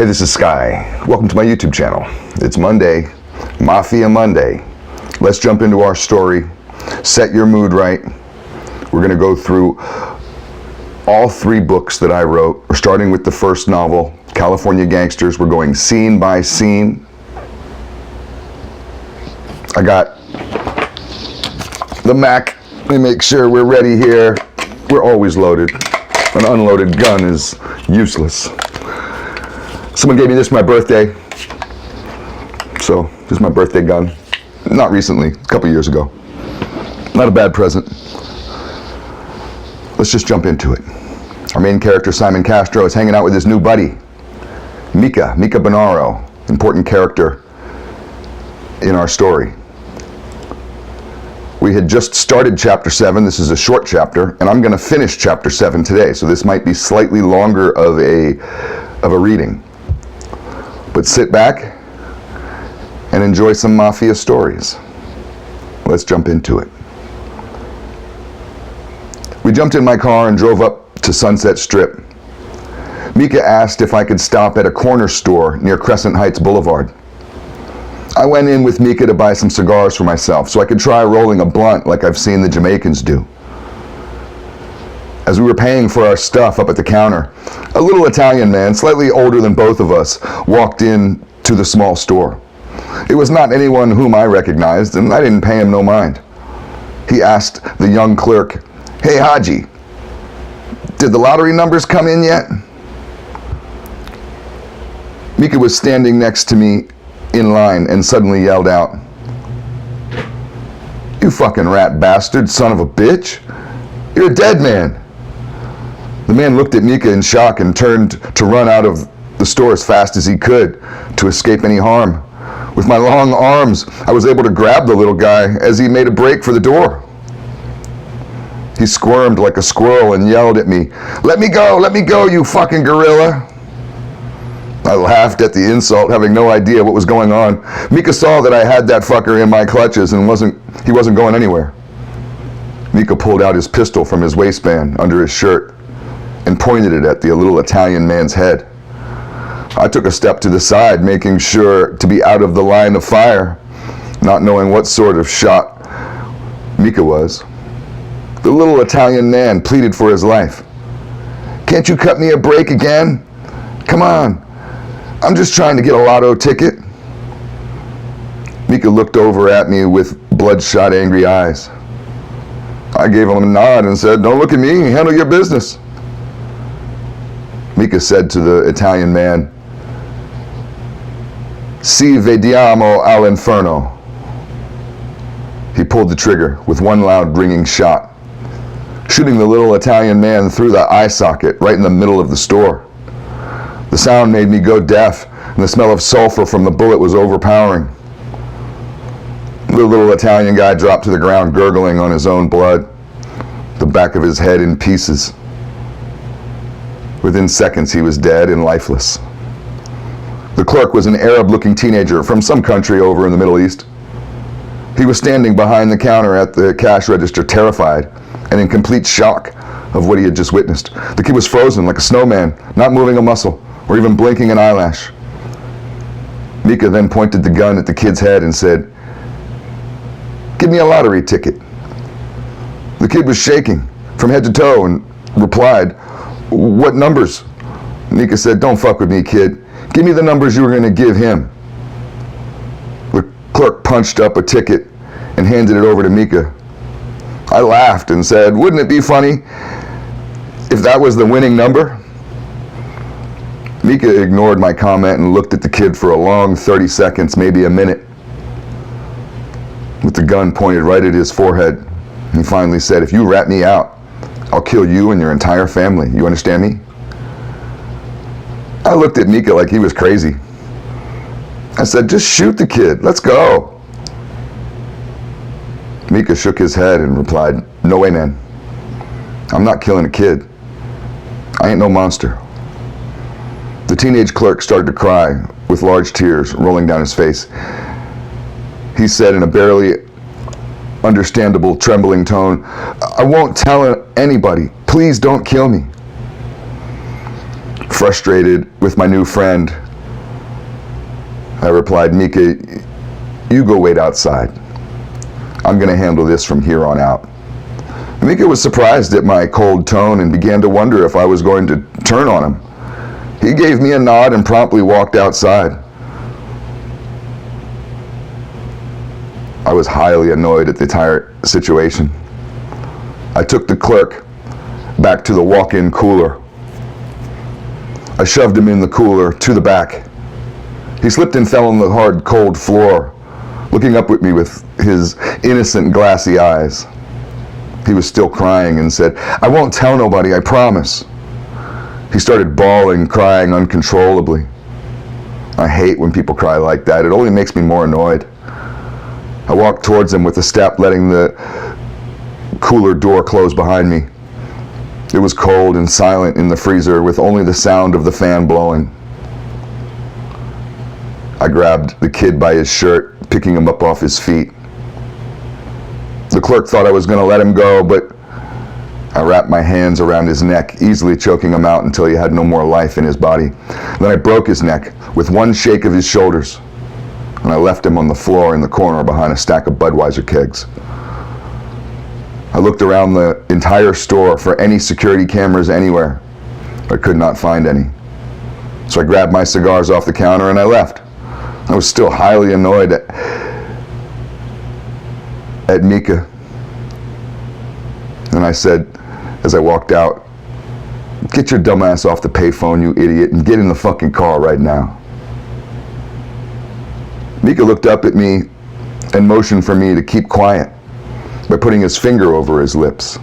Hey, this is Sky. Welcome to my YouTube channel. It's Monday, Mafia Monday. Let's jump into our story. Set your mood right. We're gonna go through all 3 books that I wrote. We're starting with the first novel, California Gangsters. We're going scene by scene. I got the Mac. Let me make sure we're ready here. We're always loaded. An unloaded gun is useless. Someone gave me this for my birthday. So, this is my birthday gun. Not recently, a couple years ago. Not a bad present. Let's just jump into it. Our main character, Simon Castro, is hanging out with his new buddy, Mika Bonaro, important character in our story. We had just started chapter 7. This is a short chapter, and I'm going to finish chapter 7 today. So this might be slightly longer of a reading. But sit back and enjoy some mafia stories. Let's jump into it. We jumped in my car and drove up to Sunset Strip. Mika asked if I could stop at a corner store near Crescent Heights Boulevard. I went in with Mika to buy some cigars for myself so I could try rolling a blunt like I've seen the Jamaicans do. As we were paying for our stuff up at the counter, a little Italian man, slightly older than both of us, walked in to the small store. It was not anyone whom I recognized, and I didn't pay him no mind. He asked the young clerk, "Hey Haji, did the lottery numbers come in yet?" Mika was standing next to me in line and suddenly yelled out, "You fucking rat bastard, son of a bitch. You're a dead man." The man looked at Mika in shock and turned to run out of the store as fast as he could to escape any harm. With my long arms, I was able to grab the little guy as he made a break for the door. He squirmed like a squirrel and yelled at me, let me go, you fucking gorilla." I laughed at the insult, having no idea what was going on. Mika saw that I had that fucker in my clutches and he wasn't going anywhere. Mika pulled out his pistol from his waistband under his shirt and pointed it at the little Italian man's head. I took a step to the side, making sure to be out of the line of fire, not knowing what sort of shot Mika was. The little Italian man pleaded for his life. "Can't you cut me a break again? Come on, I'm just trying to get a lotto ticket." Mika looked over at me with bloodshot, angry eyes. I gave him a nod and said, "Don't look at me, handle your business." Mika said to the Italian man, "Si vediamo all'inferno." He pulled the trigger with one loud ringing shot, shooting the little Italian man through the eye socket right in the middle of the store. The sound made me go deaf, and the smell of sulfur from the bullet was overpowering. The little Italian guy dropped to the ground, gurgling on his own blood, the back of his head in pieces. Within seconds, he was dead and lifeless. The clerk was an Arab-looking teenager from some country over in the Middle East. He was standing behind the counter at the cash register, terrified and in complete shock of what he had just witnessed. The kid was frozen like a snowman, not moving a muscle or even blinking an eyelash. Mika then pointed the gun at the kid's head and said, "Give me a lottery ticket." The kid was shaking from head to toe and replied, "What numbers?" Mika said, "Don't fuck with me, kid. Give me the numbers you were going to give him." The clerk punched up a ticket and handed it over to Mika. I laughed and said, "Wouldn't it be funny if that was the winning number?" Mika ignored my comment and looked at the kid for a long 30 seconds, maybe a minute, with the gun pointed right at his forehead. He finally said, "If you rat me out, I'll kill you and your entire family. You understand me?" I looked at Mika like he was crazy. I said, "Just shoot the kid. Let's go." Mika shook his head and replied, "No way, man. I'm not killing a kid. I ain't no monster." The teenage clerk started to cry with large tears rolling down his face. He said in a barely understandable, trembling tone, "I won't tell anybody. Please don't kill me." Frustrated with my new friend, I replied, Mika, you go wait outside. I'm going to handle this from here on out. Mika was surprised at my cold tone and began to wonder if I was going to turn on him. He gave me a nod and promptly walked outside. I was highly annoyed at the entire situation. I took the clerk back to the walk-in cooler. I shoved him in the cooler to the back. He slipped and fell on the hard, cold floor, looking up at me with his innocent, glassy eyes. He was still crying and said, I won't tell nobody, I promise. He started bawling, crying uncontrollably. I hate when people cry like that. It only makes me more annoyed. I walked towards him with a step, letting the cooler door close behind me. It was cold and silent in the freezer with only the sound of the fan blowing. I grabbed the kid by his shirt, picking him up off his feet. The clerk thought I was going to let him go, but I wrapped my hands around his neck, easily choking him out until he had no more life in his body. Then I broke his neck with one shake of his shoulders, and I left him on the floor in the corner behind a stack of Budweiser kegs. I looked around the entire store for any security cameras anywhere. I could not find any. So I grabbed my cigars off the counter and I left. I was still highly annoyed at Mika. And I said, as I walked out, get your dumb ass off the payphone, you idiot, and get in the fucking car right now. Mika looked up at me and motioned for me to keep quiet by putting his finger over his lips.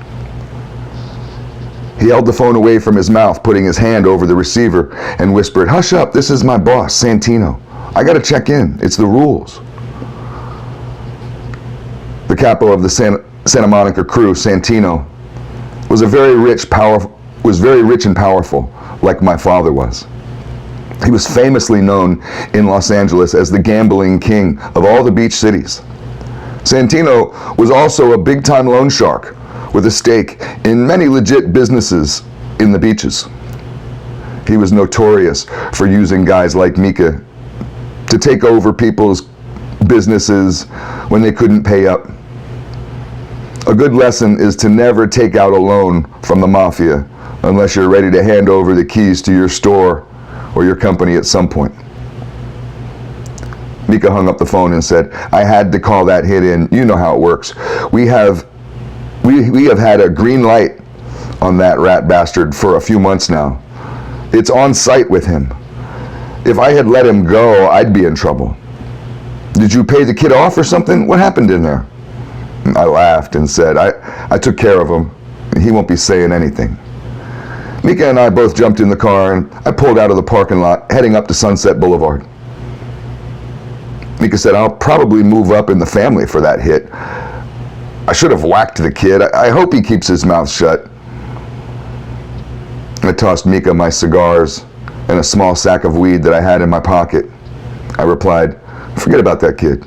He held the phone away from his mouth, putting his hand over the receiver, and whispered, hush up, this is my boss, Santino. I gotta check in, it's the rules. The capo of the Santa Monica crew, Santino, was very rich and powerful, like my father was. He was famously known in Los Angeles as the gambling king of all the beach cities. Santino was also a big-time loan shark with a stake in many legit businesses in the beaches. He was notorious for using guys like Mika to take over people's businesses when they couldn't pay up. A good lesson is to never take out a loan from the mafia unless you're ready to hand over the keys to your store or your company at some point. Mika hung up the phone and said, I had to call that hit in. You know how it works. We have had a green light on that rat bastard for a few months now. It's on site with him. If I had let him go, I'd be in trouble. Did you pay the kid off or something? What happened in there? I laughed and said, I took care of him. He won't be saying anything. Mika and I both jumped in the car and I pulled out of the parking lot, heading up to Sunset Boulevard. Mika said, I'll probably move up in the family for that hit. I should have whacked the kid. I hope he keeps his mouth shut. I tossed Mika my cigars and a small sack of weed that I had in my pocket. I replied, forget about that kid.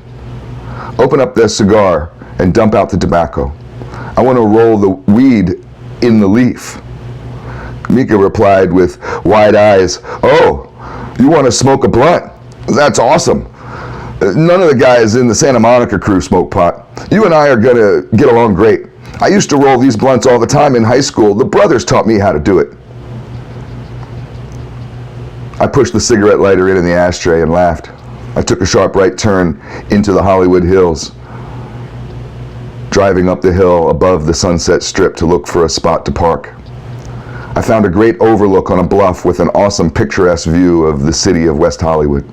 Open up that cigar and dump out the tobacco. I want to roll the weed in the leaf. Mika replied with wide eyes, oh, you want to smoke a blunt? That's awesome. None of the guys in the Santa Monica crew smoke pot. You and I are going to get along great. I used to roll these blunts all the time in high school. The brothers taught me how to do it. I pushed the cigarette lighter in the ashtray and laughed. I took a sharp right turn into the Hollywood Hills, driving up the hill above the Sunset Strip to look for a spot to park. I found a great overlook on a bluff with an awesome picturesque view of the city of West Hollywood.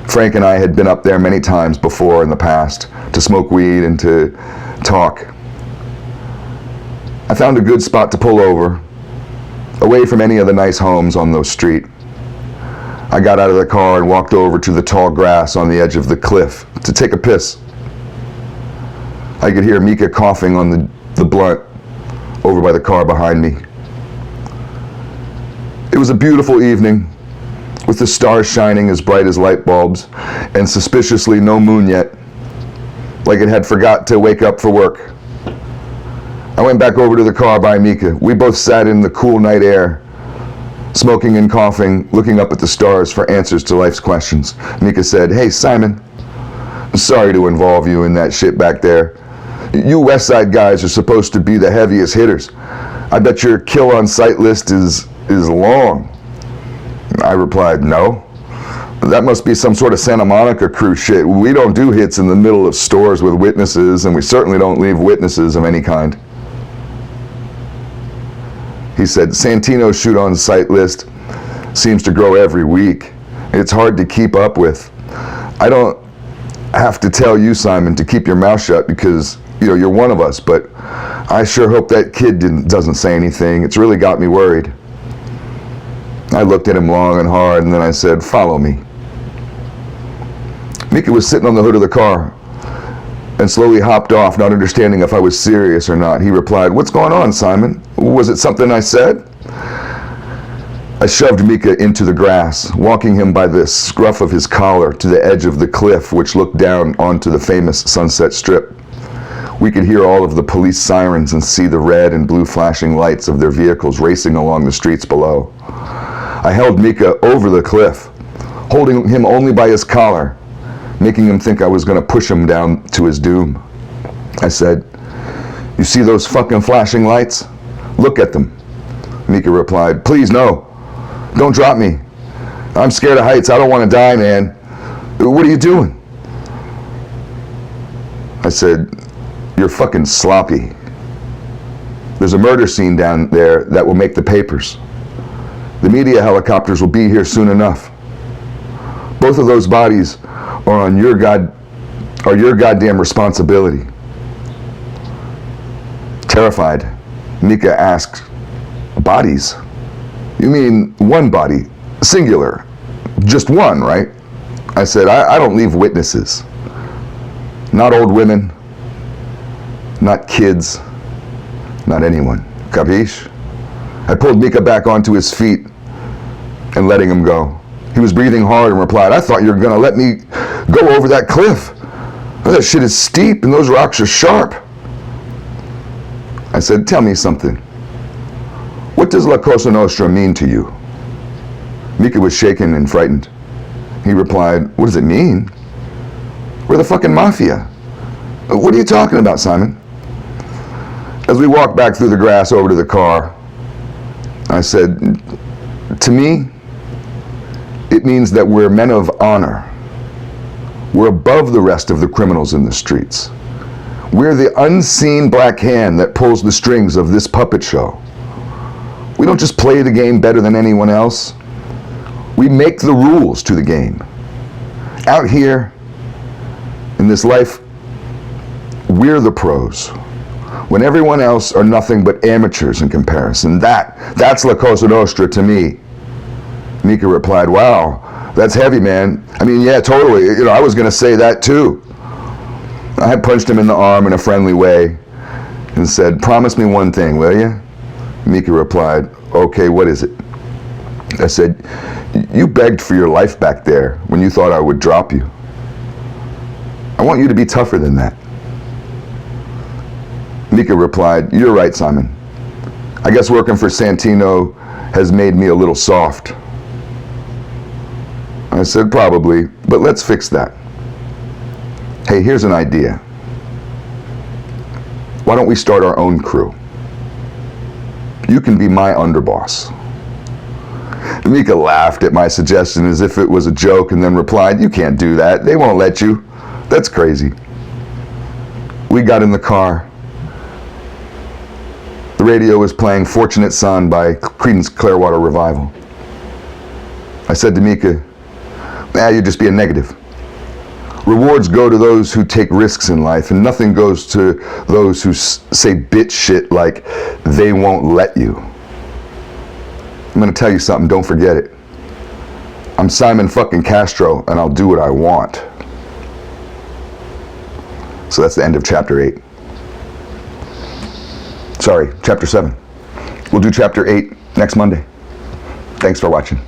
Frank and I had been up there many times before in the past to smoke weed and to talk. I found a good spot to pull over, away from any of the nice homes on the street. I got out of the car and walked over to the tall grass on the edge of the cliff to take a piss. I could hear Mika coughing on the blunt over by the car behind me. It was a beautiful evening, with the stars shining as bright as light bulbs, and suspiciously no moon yet, like it had forgot to wake up for work. I went back over to the car by Mika. We both sat in the cool night air, Smoking and coughing, looking up at the stars for answers to life's questions. Mika said, "Hey, Simon, sorry to involve you in that shit back there. You West Side guys are supposed to be the heaviest hitters. I bet your kill on sight list is long." I replied, "No. That must be some sort of Santa Monica crew shit. We don't do hits in the middle of stores with witnesses, and we certainly don't leave witnesses of any kind." He said, "Santino's shoot on sight list seems to grow every week. It's hard to keep up with. I don't have to tell you, Simon, to keep your mouth shut because, you're one of us, but I sure hope that kid doesn't say anything. It's really got me worried." I looked at him long and hard, and then I said, "Follow me." Mika was sitting on the hood of the car and slowly hopped off, not understanding if I was serious or not. He replied, "What's going on, Simon? Was it something I said?" I shoved Mika into the grass, walking him by the scruff of his collar to the edge of the cliff which looked down onto the famous Sunset Strip. We could hear all of the police sirens and see the red and blue flashing lights of their vehicles racing along the streets below. I held Mika over the cliff, holding him only by his collar, making him think I was going to push him down to his doom. I said, "You see those fucking flashing lights? Look at them." Mika replied, "Please, no. Don't drop me. I'm scared of heights. I don't want to die, man. What are you doing?" I said, "You're fucking sloppy. There's a murder scene down there that will make the papers. The media helicopters will be here soon enough. Both of those bodies are your goddamn responsibility." Terrified, Mika asked, "Bodies? You mean one body, singular, just one, right?" I said, I don't leave witnesses. Not old women, not kids, not anyone. Capiche?" I pulled Mika back onto his feet and letting him go. He was breathing hard and replied, "I thought you were going to let me go over that cliff. That shit is steep and those rocks are sharp." I said, "Tell me something. What does La Cosa Nostra mean to you?" Mika was shaken and frightened. He replied, "What does it mean? We're the fucking mafia. What are you talking about, Simon?" As we walked back through the grass over to the car, I said, "To me, it means that we're men of honor. We're above the rest of the criminals in the streets. We're the unseen black hand that pulls the strings of this puppet show. We don't just play the game better than anyone else. We make the rules to the game. Out here, in this life, we're the pros. When everyone else are nothing but amateurs in comparison. That's La Cosa Nostra to me." Mika replied, "Wow, that's heavy, man. I mean, yeah, totally. I was going to say that too." I punched him in the arm in a friendly way and said, "Promise me one thing, will you?" Mika replied, "Okay, what is it?" I said, "You begged for your life back there when you thought I would drop you. I want you to be tougher than that." Mika replied, "You're right, Simon. I guess working for Santino has made me a little soft." I said, "Probably, but let's fix that. Hey, here's an idea. Why don't we start our own crew? You can be my underboss." Mika laughed at my suggestion as if it was a joke and then replied, "You can't do that. They won't let you. That's crazy." We got in the car. The radio was playing "Fortunate Son" by Creedence Clearwater Revival. I said to Mika, "You're just being negative. Rewards go to those who take risks in life, and nothing goes to those who say bitch shit like they won't let you. I'm going to tell you something, don't forget it. I'm Simon fucking Castro, and I'll do what I want." So that's the end of chapter 8. Sorry, chapter 7. We'll do chapter 8 next Monday. Thanks for watching.